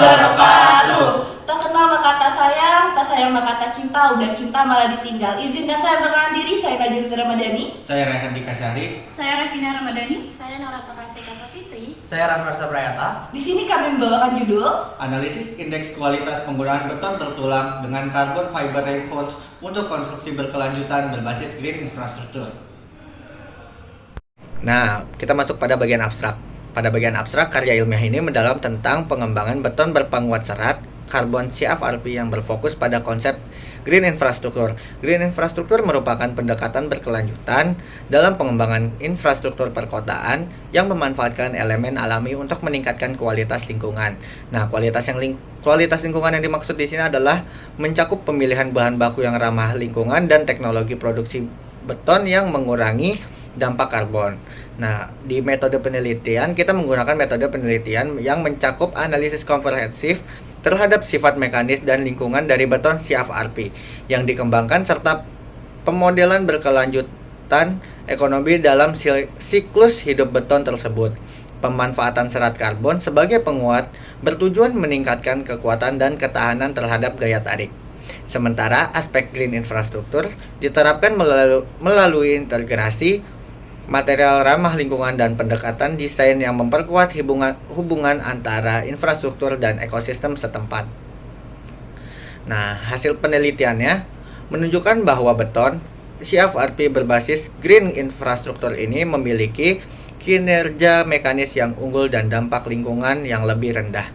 berpadu. Tak kenal maka tak sayang maka tak cinta, udah cinta malah ditinggal. Izinkan saya perkenalan diri, saya Najib Ramadhani. Saya Rehan Dikasari. Saya Revina Ramadhani. Saya Narata Kasika Safitri. Saya Rafarsa Prayata. Di sini kami membawakan judul Analisis indeks kualitas penggunaan beton bertulang dengan carbon fiber reinforced untuk konstruksi berkelanjutan berbasis green infrastructure. Nah, kita masuk pada bagian abstrak. Pada bagian abstrak, karya ilmiah ini mendalam tentang pengembangan beton berpenguat serat karbon CFRP yang berfokus pada konsep green infrastructure. Green infrastructure merupakan pendekatan berkelanjutan dalam pengembangan infrastruktur perkotaan yang memanfaatkan elemen alami untuk meningkatkan kualitas lingkungan. Nah, kualitas lingkungan yang dimaksud di sini adalah mencakup pemilihan bahan baku yang ramah lingkungan dan teknologi produksi beton yang mengurangi dampak karbon. Nah, di metode penelitian kita menggunakan metode penelitian yang mencakup analisis komprehensif terhadap sifat mekanis dan lingkungan dari beton CFRP yang dikembangkan serta pemodelan berkelanjutan ekonomi dalam siklus hidup beton tersebut. Pemanfaatan serat karbon sebagai penguat bertujuan meningkatkan kekuatan dan ketahanan terhadap gaya tarik. Sementara aspek green infrastruktur diterapkan melalui integrasi material ramah lingkungan dan pendekatan desain yang memperkuat hubungan antara infrastruktur dan ekosistem setempat. Nah, hasil penelitiannya menunjukkan bahwa beton CFRP berbasis green infrastruktur ini memiliki kinerja mekanis yang unggul dan dampak lingkungan yang lebih rendah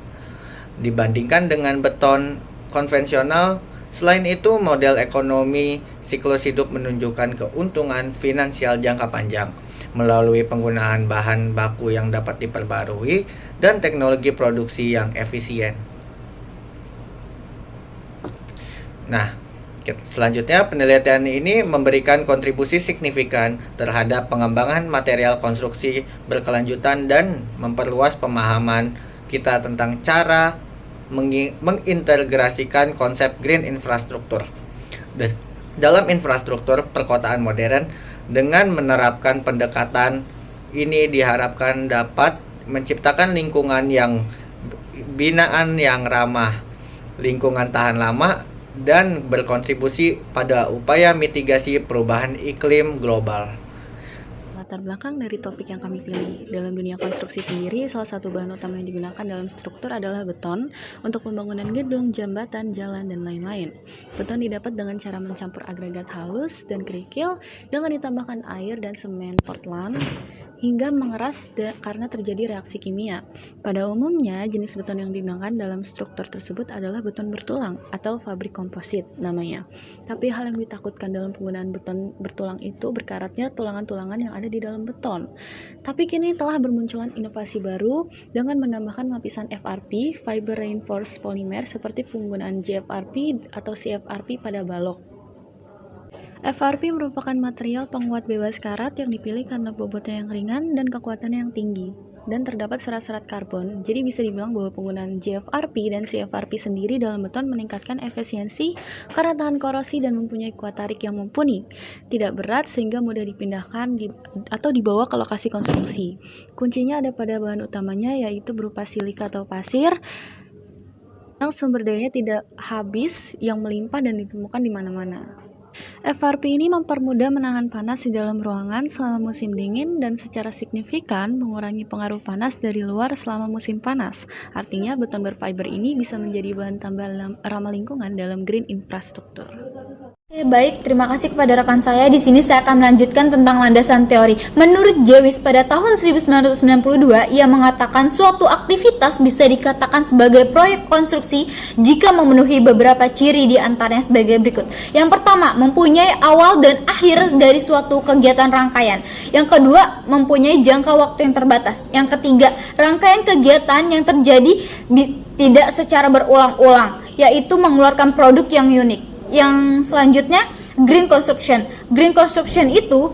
dibandingkan dengan beton konvensional. Selain itu, model ekonomi siklus hidup menunjukkan keuntungan finansial jangka panjang melalui penggunaan bahan baku yang dapat diperbarui dan teknologi produksi yang efisien. Nah, selanjutnya penelitian ini memberikan kontribusi signifikan terhadap pengembangan material konstruksi berkelanjutan dan memperluas pemahaman kita tentang cara mengintegrasikan konsep green infrastruktur dalam infrastruktur perkotaan modern. Dengan menerapkan pendekatan ini diharapkan dapat menciptakan lingkungan yang binaan yang ramah lingkungan tahan lama dan berkontribusi pada upaya mitigasi perubahan iklim global. Latar belakang dari topik yang kami pilih. Dalam dunia konstruksi sendiri, salah satu bahan utama yang digunakan dalam struktur adalah beton untuk pembangunan gedung, jembatan, jalan, dan lain-lain. Beton didapat dengan cara mencampur agregat halus dan kerikil dengan ditambahkan air dan semen Portland hingga mengeras karena terjadi reaksi kimia. Pada umumnya, jenis beton yang digunakan dalam struktur tersebut adalah beton bertulang atau fabrik komposit namanya. Tapi hal yang ditakutkan dalam penggunaan beton bertulang itu berkaratnya tulangan-tulangan yang ada di dalam beton. Tapi kini telah bermunculan inovasi baru dengan menambahkan lapisan FRP, Fiber Reinforced Polymer, seperti penggunaan GFRP atau CFRP pada balok. FRP merupakan material penguat bebas karat yang dipilih karena bobotnya yang ringan dan kekuatannya yang tinggi, dan terdapat serat-serat karbon. Jadi bisa dibilang bahwa penggunaan GFRP dan CFRP sendiri dalam beton meningkatkan efisiensi karena tahan korosi dan mempunyai kuat tarik yang mumpuni, tidak berat sehingga mudah dipindahkan atau dibawa ke lokasi konstruksi. Kuncinya ada pada bahan utamanya, yaitu berupa silika atau pasir yang sumber dayanya tidak habis, yang melimpah dan ditemukan di mana-mana. FRP ini mempermudah menahan panas di dalam ruangan selama musim dingin dan secara signifikan mengurangi pengaruh panas dari luar selama musim panas. Artinya beton berfiber ini bisa menjadi bahan tambah ramah lingkungan dalam green infrastruktur. Baik, terima kasih kepada rekan saya. Di sini saya akan melanjutkan tentang landasan teori. Menurut Jewis pada tahun 1992, ia mengatakan suatu aktivitas bisa dikatakan sebagai proyek konstruksi jika memenuhi beberapa ciri, di antaranya sebagai berikut. Yang pertama, mempunyai awal dan akhir dari suatu kegiatan rangkaian. Yang kedua, mempunyai jangka waktu yang terbatas. Yang ketiga, rangkaian kegiatan yang terjadi tidak secara berulang-ulang, yaitu mengeluarkan produk yang unik. Yang selanjutnya, green construction. Green construction itu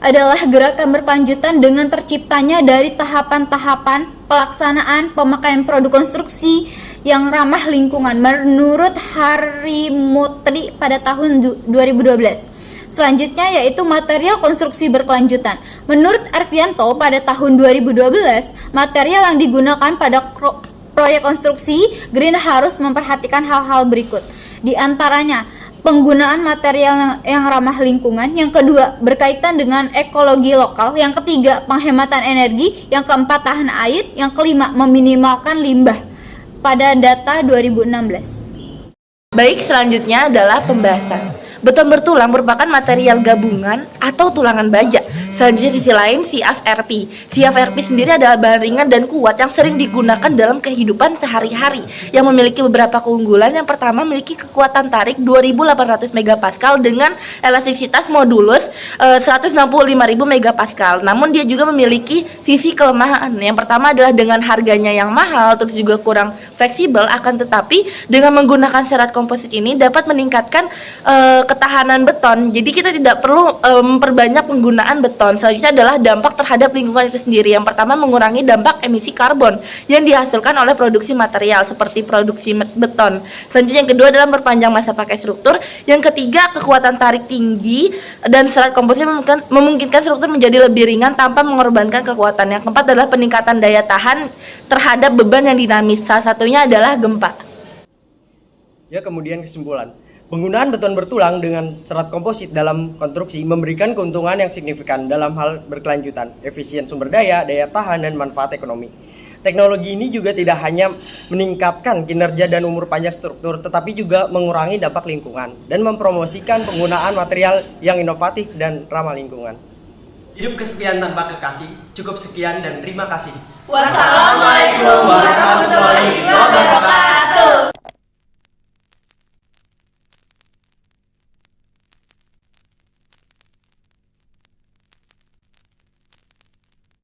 adalah gerakan berkelanjutan dengan terciptanya dari tahapan-tahapan pelaksanaan pemakaian produk konstruksi yang ramah lingkungan menurut Harimutri pada tahun 2012. Selanjutnya yaitu material konstruksi berkelanjutan. Menurut Arvianto pada tahun 2012, material yang digunakan pada proyek konstruksi, Green harus memperhatikan hal-hal berikut. Di antaranya, penggunaan material yang ramah lingkungan. Yang kedua, berkaitan dengan ekologi lokal. Yang ketiga, penghematan energi. Yang keempat, tahan air. Yang kelima, meminimalkan limbah pada data 2016. Baik, selanjutnya adalah pembahasan. Beton bertulang merupakan material gabungan atau tulangan baja. Selanjutnya di sisi lain, CFRP. CFRP sendiri adalah bahan ringan dan kuat yang sering digunakan dalam kehidupan sehari-hari, yang memiliki beberapa keunggulan. Yang pertama, memiliki kekuatan tarik 2800 MPa dengan elastisitas modulus 165.000 MPa. Namun dia juga memiliki sisi kelemahan. Yang pertama adalah dengan harganya yang mahal, terus juga kurang fleksibel. Akan tetapi dengan menggunakan serat komposit ini dapat meningkatkan ketahanan beton. Jadi kita tidak perlu memperbanyak penggunaan beton. Selanjutnya adalah dampak terhadap lingkungan itu sendiri. Yang pertama, mengurangi dampak emisi karbon yang dihasilkan oleh produksi material seperti produksi beton. Selanjutnya yang kedua adalah memperpanjang masa pakai struktur. Yang ketiga, kekuatan tarik tinggi dan serat komposit memungkinkan struktur menjadi lebih ringan tanpa mengorbankan kekuatan. Yang keempat adalah peningkatan daya tahan terhadap beban yang dinamis. Salah satunya adalah gempa. Ya, kemudian kesimpulan. Penggunaan beton bertulang dengan serat komposit dalam konstruksi memberikan keuntungan yang signifikan dalam hal berkelanjutan, efisien sumber daya, daya tahan, dan manfaat ekonomi. Teknologi ini juga tidak hanya meningkatkan kinerja dan umur panjang struktur, tetapi juga mengurangi dampak lingkungan dan mempromosikan penggunaan material yang inovatif dan ramah lingkungan. Hidup kesepian tanpa kekasih. Cukup sekian dan terima kasih. Wassalamualaikum warahmatullahi wabarakatuh.